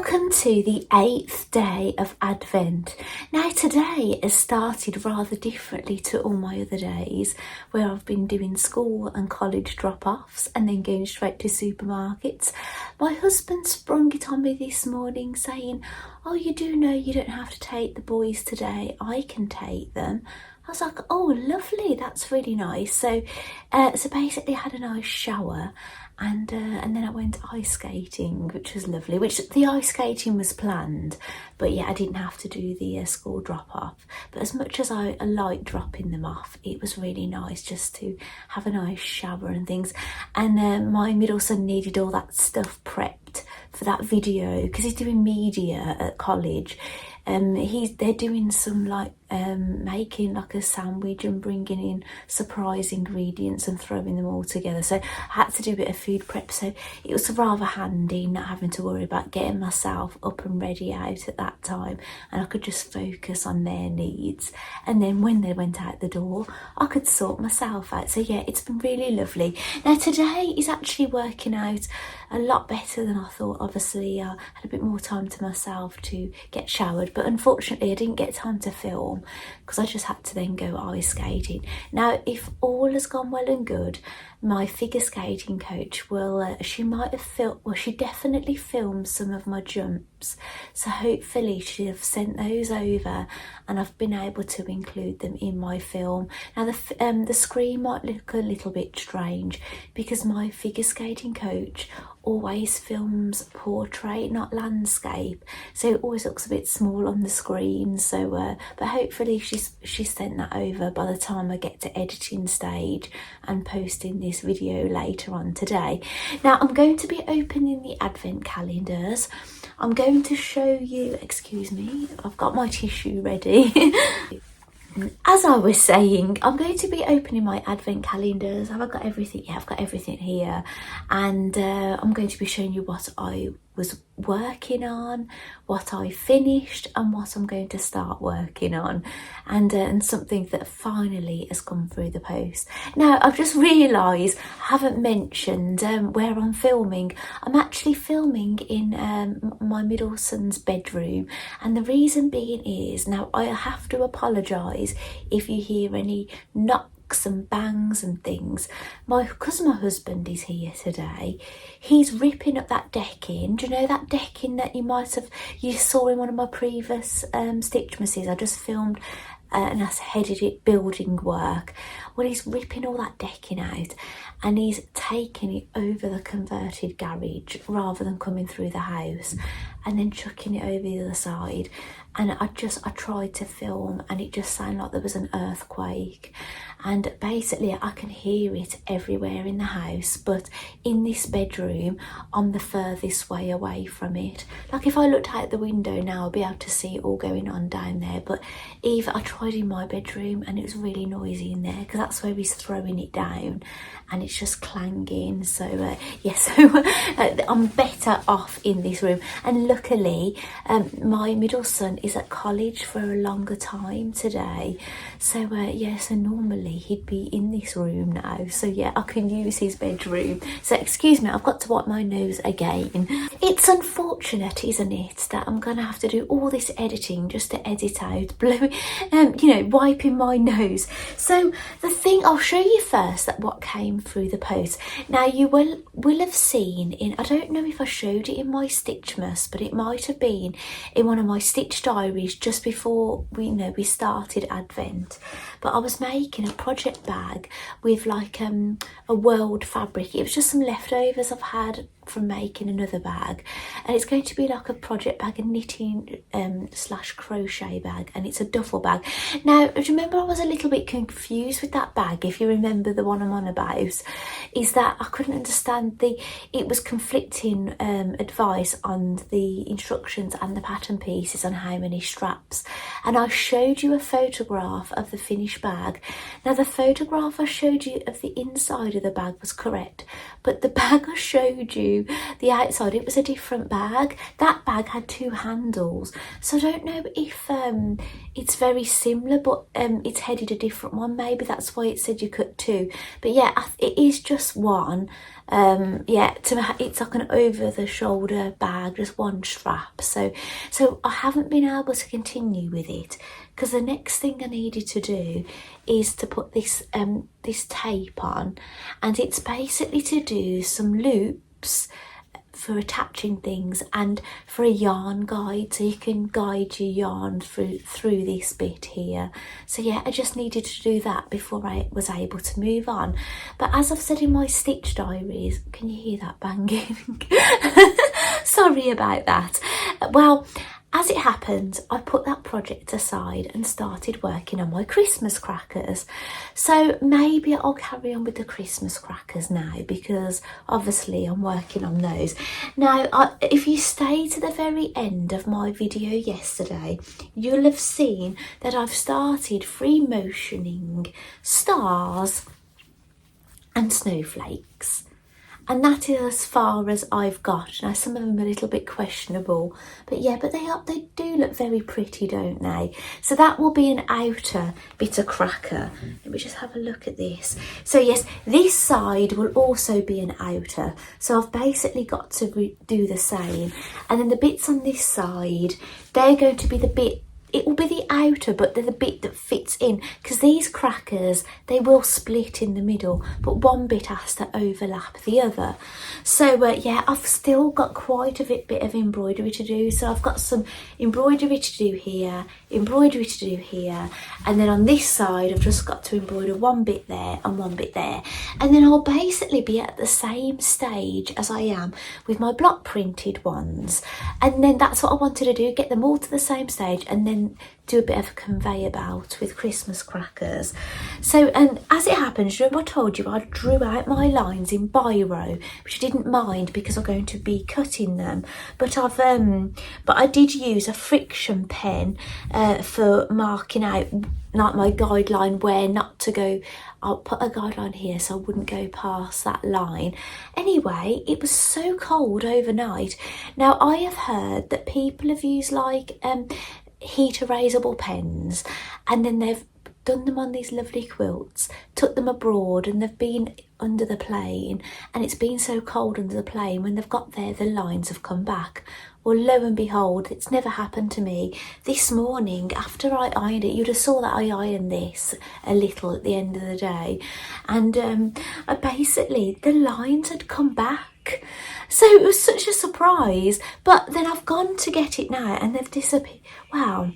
Welcome to the 8th day of Advent. Now today has started rather differently to all my other days where I've been doing school and college drop-offs and then going straight to supermarkets. My husband sprung it on me this morning saying, "Oh, you do know you don't have to take the boys today, I can take them." I was like, "Oh, lovely, that's really nice." So basically I had a nice shower and then I went ice skating, which was lovely, which the ice skating was planned, but yeah, I didn't have to do the school drop off. But as much as I like dropping them off, it was really nice just to have a nice shower and things. And my middle son needed all that stuff prepped for that video because he's doing media at college. They're doing some making like a sandwich and bringing in surprise ingredients and throwing them all together, so I had to do a bit of food prep, so it was rather handy not having to worry about getting myself up and ready out at that time, and I could just focus on their needs, and then when they went out the door I could sort myself out. So yeah, it's been really lovely. Now today is actually working out a lot better than I thought. Obviously I had a bit more time to myself to get showered, but unfortunately I didn't get time to film because I just had to then go ice skating. Now if all has gone well and good, my figure skating coach will she definitely filmed some of my jumps, so hopefully she'll have sent those over and I've been able to include them in my film. Now the screen might look a little bit strange because my figure skating coach always films portrait, not landscape, so it always looks a bit small on the screen. So but hopefully she's sent that over by the time I get to editing stage and posting this video later on today. Now I'm going to be opening the advent calendars. I'm going to show you, excuse me, I've got my tissue ready. As I was saying, I'm going to be opening my advent calendars. Have I got everything? Yeah, I've got everything here, and I'm going to be showing you what I was working on, what I finished, and what I'm going to start working on, and something that finally has come through the post. Now I've just realised I haven't mentioned where I'm filming. I'm actually filming in my middle son's bedroom, and the reason being is, now I have to apologise if you hear any knocks and bangs and things. Because my husband is here today, he's ripping up that decking. Do you know that decking that you saw in one of my previous Stitchmases? I just filmed and I headed it building work. Well, he's ripping all that decking out and he's taking it over the converted garage rather than coming through the house, and then chucking it over the other side. And I tried to film and it just sounded like there was an earthquake, and basically I can hear it everywhere in the house, but in this bedroom I'm the furthest way away from it. Like if I looked out the window now I'll be able to see it all going on down there, but I tried in my bedroom and it was really noisy in there because that's where he's throwing it down and it's just clanging. So I'm better off in this room, and luckily my middle son is at college for a longer time today, so so normally he'd be in this room now, so yeah, I can use his bedroom. So excuse me, I've got to wipe my nose again. It's unfortunate, isn't it, that I'm gonna have to do all this editing just to edit out wiping my nose. So the thing, I'll show you first that what came through the post. Now you will have seen in, I don't know if I showed it in my Stitchmas, but it might have been in one of my stitch diaries just before we started Advent. But I was making a project bag with like a world fabric. It was just some leftovers I've had from making another bag, and it's going to be like a project bag, a knitting / crochet bag, and it's a duffel bag. Now do you remember I was a little bit confused with that bag? If you remember the one I'm on about, is that I couldn't understand it was conflicting advice on the instructions and the pattern pieces on how many straps, and I showed you a photograph of the finished bag. Now the photograph I showed you of the inside of the bag was correct, but the bag I showed you do the outside, it was a different bag. That bag had 2 handles, so I don't know if it's very similar, but it's headed a different one. Maybe that's why it said you cut 2, but yeah, it is just one. Yeah, it's like an over the shoulder bag, just one strap. So I haven't been able to continue with it, because the next thing I needed to do is to put this this tape on, and it's basically to do some loops for attaching things and for a yarn guide, so you can guide your yarn through this bit here. So yeah, I just needed to do that before I was able to move on. But as I've said in my stitch diaries, can you hear that banging? Sorry about that. Well, as it happened, I put that project aside and started working on my Christmas crackers. So maybe I'll carry on with the Christmas crackers now, because obviously I'm working on those. Now, if you stay to the very end of my video yesterday, you'll have seen that I've started free motioning stars and snowflakes. And that is as far as I've got. Now, some of them are a little bit questionable, but yeah, but they do look very pretty, don't they? So that will be an outer bit of cracker. Let me just have a look at this. So yes, this side will also be an outer. So I've basically got to do the same. And then the bits on this side, they're going to be the bit, it will be the outer, but they're the bit that fits in, because these crackers, they will split in the middle, but one bit has to overlap the other. So yeah, I've still got quite a bit of embroidery to do. So I've got some embroidery to do here, embroidery to do here, and then on this side I've just got to embroider one bit there and one bit there, and then I'll basically be at the same stage as I am with my block printed ones. And then that's what I wanted to do, get them all to the same stage, and then do a bit of a conveyor belt with Christmas crackers. So, and as it happens, remember I told you I drew out my lines in biro, which I didn't mind because I'm going to be cutting them, but I did use a friction pen for marking out like my guideline where not to go. I'll put a guideline here so I wouldn't go past that line. Anyway, it was so cold overnight. Now, I have heard that people have used like heat erasable pens, and then they've done them on these lovely quilts, took them abroad, and they've been under the plane, and it's been so cold under the plane, when they've got there the lines have come back. Well, lo and behold, it's never happened to me. This morning, after I ironed it, you'd have saw that I ironed this a little at the end of the day, and basically the lines had come back. So it was such a surprise, but then I've gone to get it now and they've disappeared. Wow,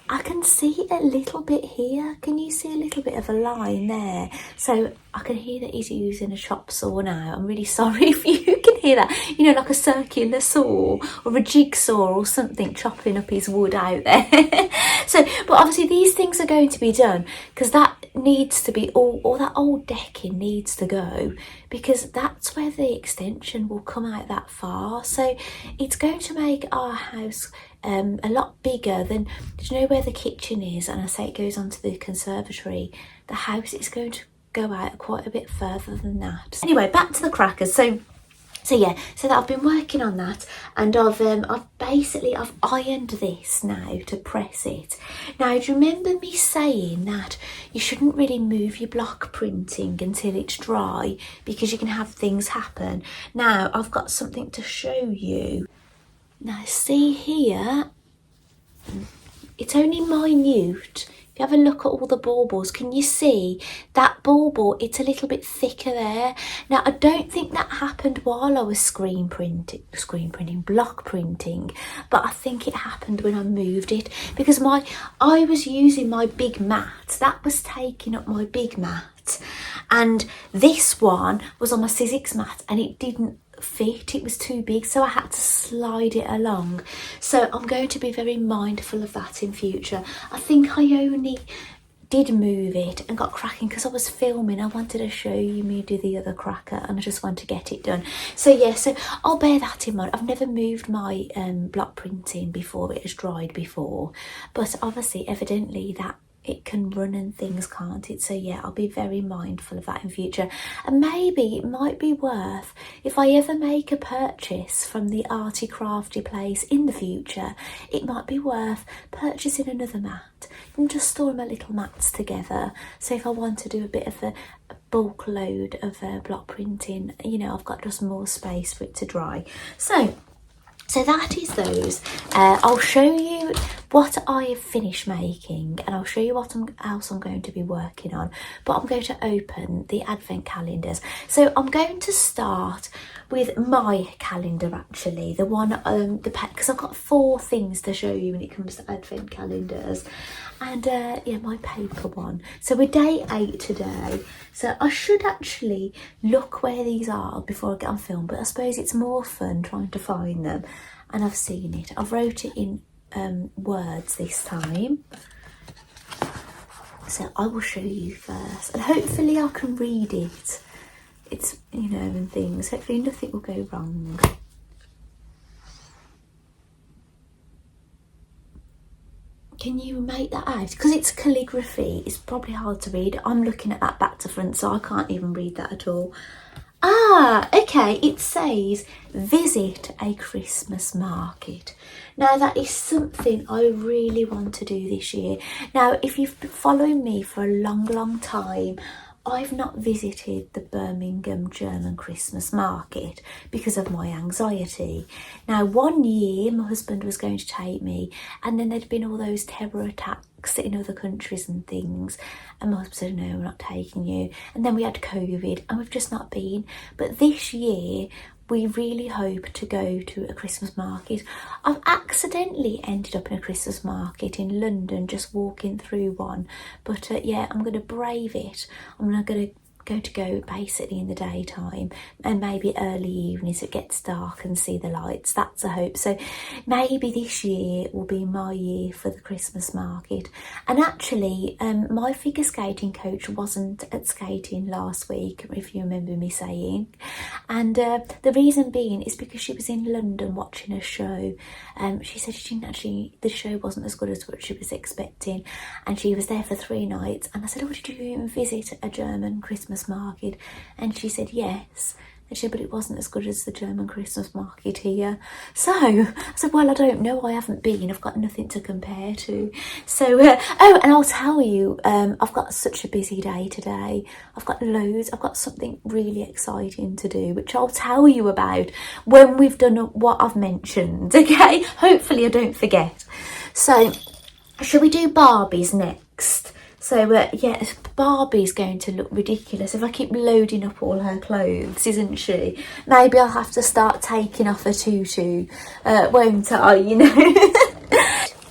I can see a little bit here. Can you see a little bit of a line there? So I can hear that he's using a chop saw now. I'm really sorry if you can hear that. You know, like a circular saw or a jigsaw or something chopping up his wood out there. So, but obviously these things are going to be done, because that needs to be, all that old decking needs to go, because that's where the extension will come out that far. So it's going to make our house a lot bigger than, do you know where the kitchen is? And I say it goes onto the conservatory. The house is going to go out quite a bit further than that. Anyway, back to the crackers. So yeah, so that I've been working on that, and I've ironed this now to press it. Now, do you remember me saying that you shouldn't really move your block printing until it's dry, because you can have things happen? Now, I've got something to show you. Now, see here, it's only minute. If you have a look at all the baubles, can you see that bauble? It's a little bit thicker there. Now, I don't think that happened while I was block printing, but I think it happened when I moved it, because I was using my big mat. That was taking up my big mat, and this one was on my Sizzix mat, and it didn't fit, it was too big, so I had to slide it along. So I'm going to be very mindful of that in future. I think I only did move it and got cracking because I was filming. I wanted to show you me do the other cracker, and I just want to get it done. So yeah, so I'll bear that in mind. I've never moved my block printing before it has dried before, but obviously evidently that it can run and things, can't it? So yeah, I'll be very mindful of that in future. And maybe it might be worth, if I ever make a purchase from the arty crafty place in the future, it might be worth purchasing another mat and just store my little mats together. So if I want to do a bit of a bulk load of block printing, you know, I've got just more space for it to dry. So that is those. I'll show you what I have finished making, and I'll show you what else I'm going to be working on. But I'm going to open the advent calendars. So I'm going to start with my calendar, actually, the one, the pack, because I've got 4 things to show you when it comes to advent calendars. And yeah, my paper one. So we're day 8 today. So I should actually look where these are before I get on film, but I suppose it's more fun trying to find them. And I've seen it. I've wrote it in words this time. So I will show you first, and hopefully I can read it. It's, you know, and things. Hopefully nothing will go wrong. Can you make that out? Because it's calligraphy, it's probably hard to read. I'm looking at that back to front, so I can't even read that at all. Ah, okay, it says visit a Christmas market. Now that is something I really want to do this year. Now, if you've been following me for a long time, I've not visited the Birmingham German Christmas market because of my anxiety. Now, one year my husband was going to take me, and then there'd been all those terror attacks in other countries and things, and my husband said, no, we're not taking you. And then we had COVID and we've just not been. But this year we really hope to go to a Christmas market. I've accidentally ended up in a Christmas market in London, just walking through one. But yeah, I'm going to brave it. I'm not going to go basically in the daytime, and maybe early evenings it gets dark and see the lights. That's a hope. So maybe this year will be my year for the Christmas market. And actually my figure skating coach wasn't at skating last week, if you remember me saying, and the reason being is because she was in London watching a show. She said she didn't actually, the show wasn't as good as what she was expecting, and she was there for 3 nights. And I said, oh, did you even visit a German Christmas market? And she said yes. And she said, but it wasn't as good as the German Christmas market here. So I said, well, I don't know, I haven't been, I've got nothing to compare to. So oh, and I'll tell you, I've got such a busy day today. I've got something really exciting to do, which I'll tell you about when we've done what I've mentioned. Okay, hopefully I don't forget. So shall we do Barbies next? So yeah, Barbie's going to look ridiculous if I keep loading up all her clothes, isn't she? Maybe I'll have to start taking off her tutu, won't I, you know?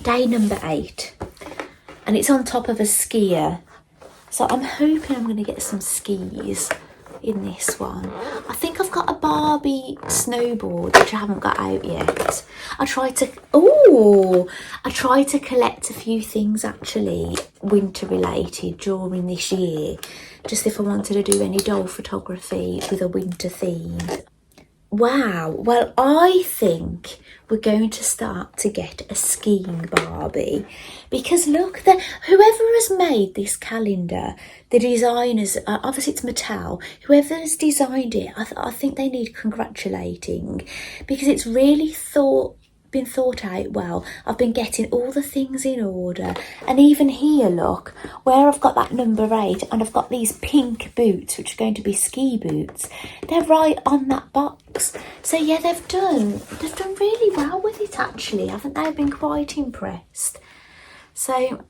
Day number 8, and it's on top of a skier. So I'm hoping I'm going to get some skis in this one. I think I've got a Barbie snowboard which I haven't got out yet. I tried to collect a few things actually winter related during this year, just if I wanted to do any doll photography with a winter theme. Wow, well, I think we're going to start to get a skiing Barbie, because look, whoever has made this calendar, the designers, obviously it's Mattel, whoever has designed it, I think they need congratulating, because it's really been thought out well. I've been getting all the things in order, and even here, look, where I've got that number 8 and I've got these pink boots which are going to be ski boots, they're right on that box. So yeah, they've done really well with it actually, haven't they? I've been quite impressed. So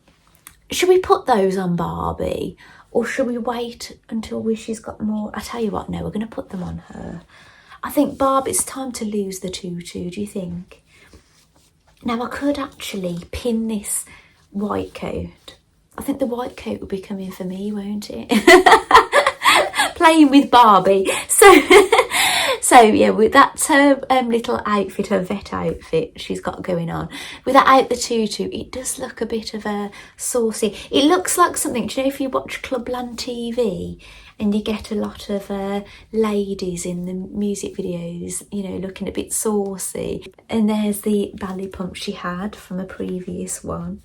should we put those on Barbie, or should we wait until she's got more? I tell you what, no, we're going to put them on her. I think Barbie, it's time to lose the tutu, do you think? Now I could actually pin this white coat. I think the white coat will be coming for me, won't it? Playing with Barbie. So yeah, with that little outfit, her vet outfit she's got going on, without the tutu, it does look a bit of a saucy. It looks like something, do you know, if you watch Clubland TV and you get a lot of ladies in the music videos, you know, looking a bit saucy. And there's the belly pump she had from a previous one.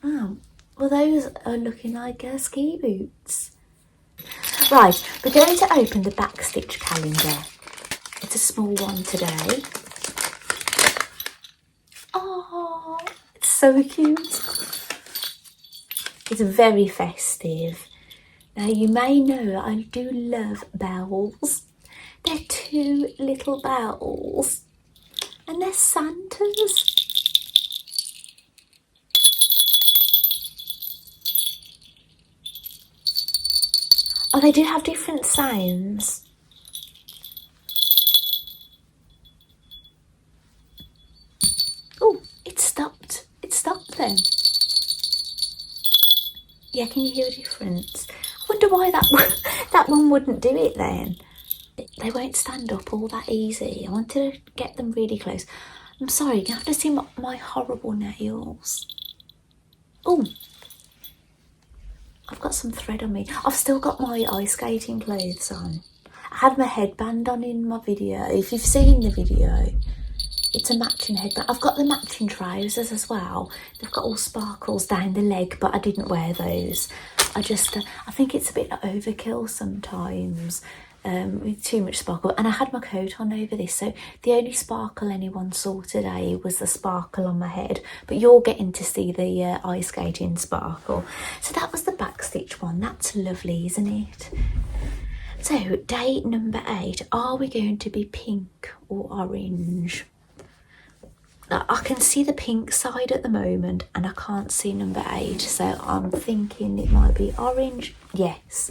Oh, well those are looking like ski boots. Right, we're going to open the backstitch calendar. It's a small one today. Oh, it's so cute. It's very festive. Now you may know I do love bells. They're 2 little bells and they're Santas. Oh, they do have different sounds. Oh, it stopped. It stopped then. Yeah, can you hear a difference? I wonder why that one wouldn't do it then. They won't stand up all that easy. I wanted to get them really close. I'm sorry, you have to see my horrible nails. Oh, I've got some thread on me. I've still got my ice skating clothes on. I had my headband on in my video. If you've seen the video, it's a matching headband. I've got the matching trousers as well. They've got all sparkles down the leg, but I didn't wear those. I think it's a bit overkill sometimes. With too much sparkle, and I had my coat on over this, so the only sparkle anyone saw today was the sparkle on my head, but you're getting to see the ice skating sparkle. So that was the backstitch one. That's lovely, isn't it? So day number 8, are we going to be pink or orange? I can see the pink side at the moment and I can't see number 8, so I'm thinking it might be orange. Yes.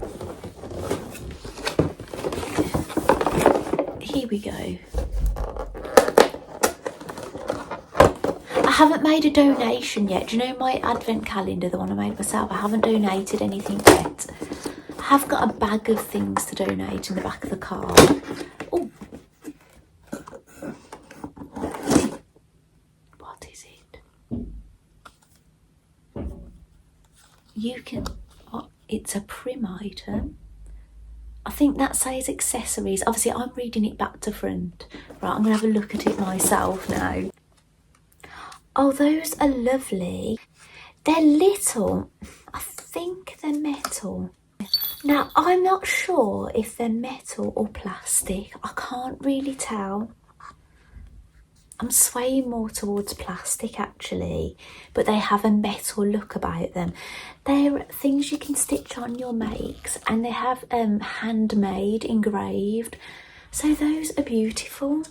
Here we go. I haven't made a donation yet. Do you know my advent calendar, the one I made myself? I haven't donated anything yet. I have got a bag of things to donate in the back of the car. Oh, what is it? You can, oh, it's a prim item. I think that says accessories. Obviously, I'm reading it back to front. Right, I'm going to have a look at it myself now. Oh, those are lovely. They're little. I think they're metal. Now, I'm not sure if they're metal or plastic. I can't really tell. I'm swaying more towards plastic actually, but they have a metal look about them. They're things you can stitch on your makes, and they have handmade engraved. So those are beautiful.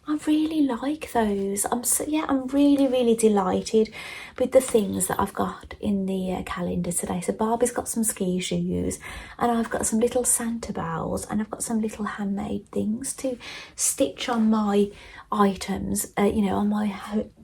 I really like those. I'm really delighted with the things that I've got in the calendar today. So Barbie's got some ski shoes, and I've got some little Santa bells, and I've got some little handmade things to stitch on my items, on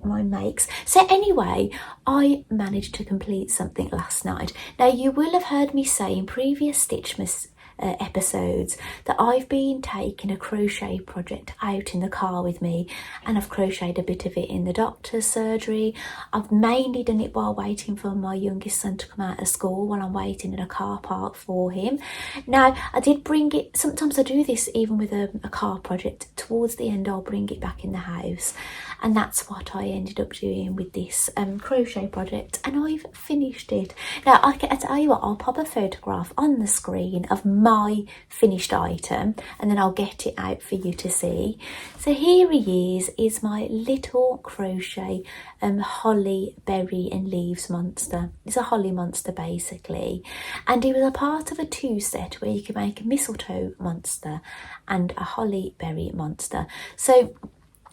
my makes. So anyway, I managed to complete something last night. Now you will have heard me say in previous Stitchmas episodes that I've been taking a crochet project out in the car with me, and I've crocheted a bit of it in the doctor's surgery. I've mainly done it while waiting for my youngest son to come out of school, while I'm waiting in a car park for him. Now I did bring it, sometimes I do this even with a car project. Towards the end I'll bring it back in the house, and that's what I ended up doing with this crochet project, and I've finished it. Now I tell you what, I'll pop a photograph on the screen of my finished item, and then I'll get it out for you to see. So here he is my little crochet holly, berry and leaves monster. It's a holly monster basically, and it was a part of a 2 set where you can make a mistletoe monster and a holly berry monster. So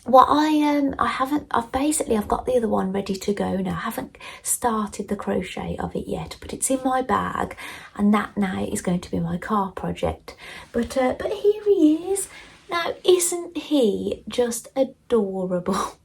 what I've got the other one ready to go now. I haven't started the crochet of it yet, but it's in my bag, and that now is going to be my car project. But here he is. Now, isn't he just adorable?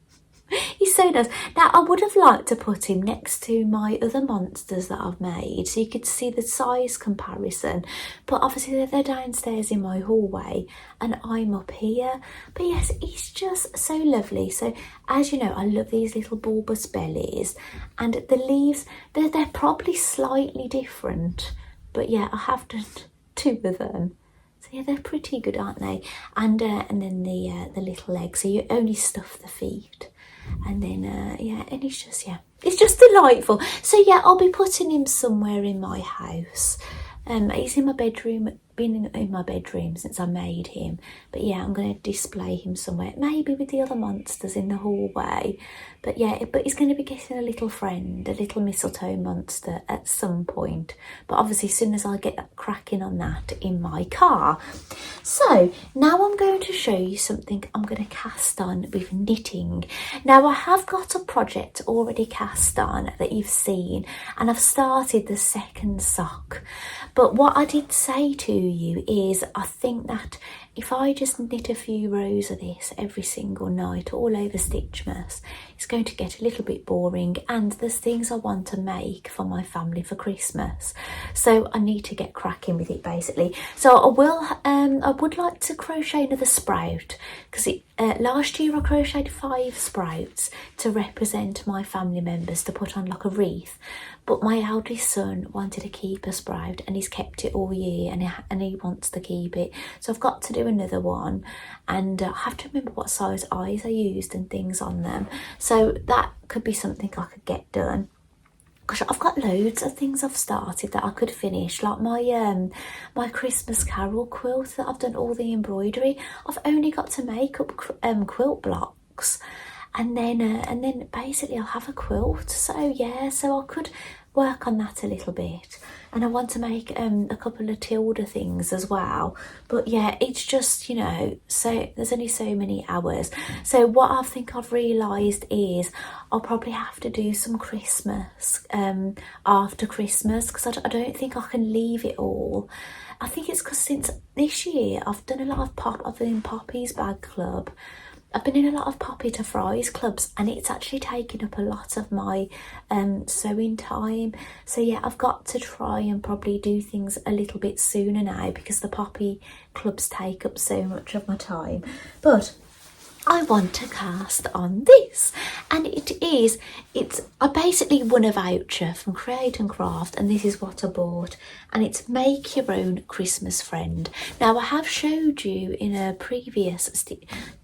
He's so nice. Now, I would have liked to put him next to my other monsters that I've made, so you could see the size comparison. But obviously they're downstairs in my hallway and I'm up here. But yes, he's just so lovely. So as you know, I love these little bulbous bellies, and the leaves, they're probably slightly different. But yeah, I have done 2 of them. So yeah, they're pretty good, aren't they? And then the little legs. So you only stuff the feet. And then, and it's just, It's just delightful. So yeah, I'll be putting him somewhere in my house. He's in my bedroom, been in my bedroom since I made him. But yeah, I'm going to display him somewhere, maybe with the other monsters in the hallway. But yeah, but he's going to be getting a little friend, a little mistletoe monster at some point. But obviously as soon as I get cracking on that in my car. So now I'm going to show you something I'm going to cast on with knitting. Now I have got a project already cast on that you've seen, and I've started the second sock. But what I did say to you is I think that if I just knit a few rows of this every single night all over Stitchmas, it's going to get a little bit boring, and there's things I want to make for my family for Christmas. So I need to get cracking with it basically. So I would like to crochet another sprout, because last year I crocheted 5 sprouts to represent my family members to put on like a wreath. But my eldest son wanted to keep a sprout, and he's kept it all year, and he wants to keep it. So I've got to do another one, and I have to remember what size eyes I used and things on them. So that could be something I could get done. Gosh, I've got loads of things I've started that I could finish, like my my Christmas Carol quilt that I've done all the embroidery. I've only got to make up quilt blocks. And then basically I'll have a quilt. So yeah, so I could work on that a little bit. And I want to make a couple of Tilda things as well. But yeah, it's just, you know, so there's only so many hours. So what I think I've realised is I'll probably have to do some Christmas after Christmas, because I don't think I can leave it all. I think it's because since this year I've done a lot of I've been in Poppy's Bag Club. I've been in a lot of Poppy to Fries clubs, and it's actually taken up a lot of my sewing time. So yeah, I've got to try and probably do things a little bit sooner now, because the Poppy clubs take up so much of my time. But I want to cast on this, and I basically won a voucher from Create and Craft, and this is what I bought, and it's Make Your Own Christmas Friend. Now I have showed you in a previous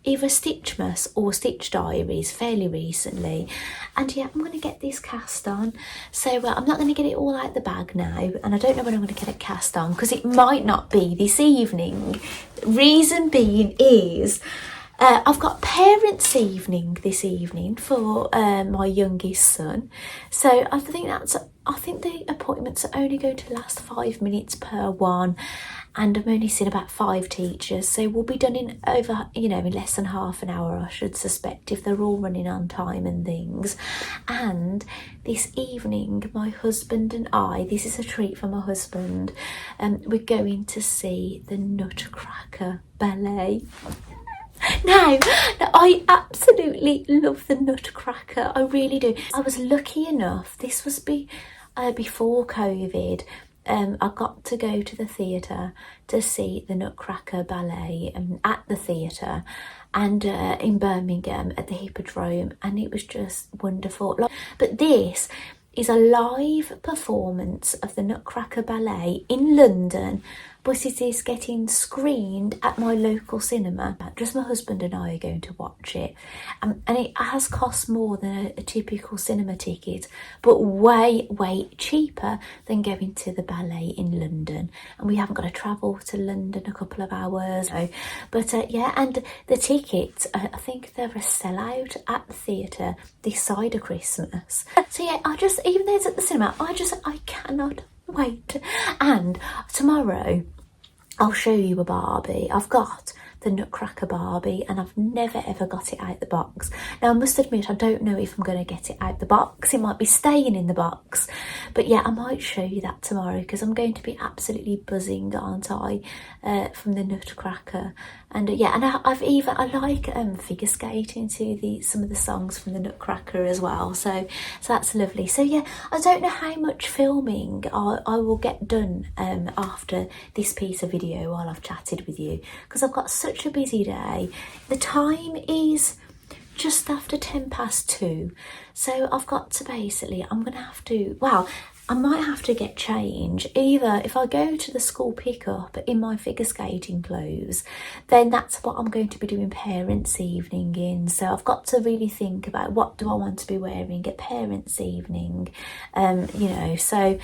either Stitchmas or Stitch Diaries fairly recently, and yeah, I'm going to get this cast on. So I'm not going to get it all out the bag now, and I don't know when I'm going to get it cast on, because it might not be this evening. Reason being is I've got parents' evening this evening for my youngest son. So I think the appointments are only going to last 5 minutes per one, and I'm only seeing about 5 teachers. So we'll be done in in less than half an hour, I should suspect, if they're all running on time and things. And this evening, my husband and I, this is a treat for my husband, we're going to see the Nutcracker ballet. Now, I absolutely love the Nutcracker, I really do. I was lucky enough, this was before COVID, I got to go to the theatre to see the Nutcracker ballet at the theatre, and in Birmingham at the Hippodrome, and it was just wonderful. But this is a live performance of the Nutcracker ballet in London, but it is getting screened at my local cinema. Just my husband and I are going to watch it, and it has cost more than a typical cinema ticket, but way cheaper than going to the ballet in London. And we haven't got to travel to London a couple of hours. But yeah, and the tickets, I think they're a sellout at the theatre this side of Christmas. So yeah, even though it's at the cinema, I cannot wait. And tomorrow I'll show you a Barbie. I've got the Nutcracker Barbie, and I've never ever got it out the box. Now I must admit, I don't know if I'm going to get it out the box. It might be staying in the box, but yeah, I might show you that tomorrow, because I'm going to be absolutely buzzing, aren't I, from the Nutcracker. And yeah, and I like figure skating to some of the songs from the Nutcracker as well. So that's lovely. So yeah, I don't know how much filming I will get done after this piece of video while I've chatted with you, because I've got such a busy day. The time is just after 2:10. So I've got to I'm going to have to, well, I might have to get change. Either if I go to the school pickup in my figure skating clothes, then that's what I'm going to be doing parents' evening in. So I've got to really think about what do I want to be wearing at parents' evening, you know. So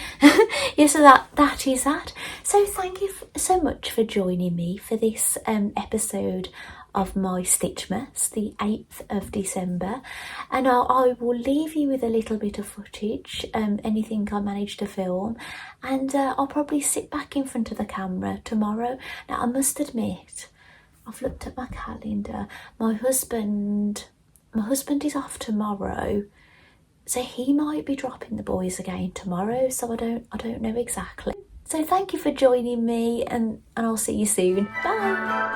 yeah, so that is that. So thank you so much for joining me for this episode of my Stitchmas, the 8th of December, and I will leave you with a little bit of footage, anything I managed to film, and I'll probably sit back in front of the camera tomorrow. Now I must admit, I've looked at my calendar, my husband is off tomorrow, so he might be dropping the boys again tomorrow, so I don't know exactly. So thank you for joining me, and I'll see you soon. Bye.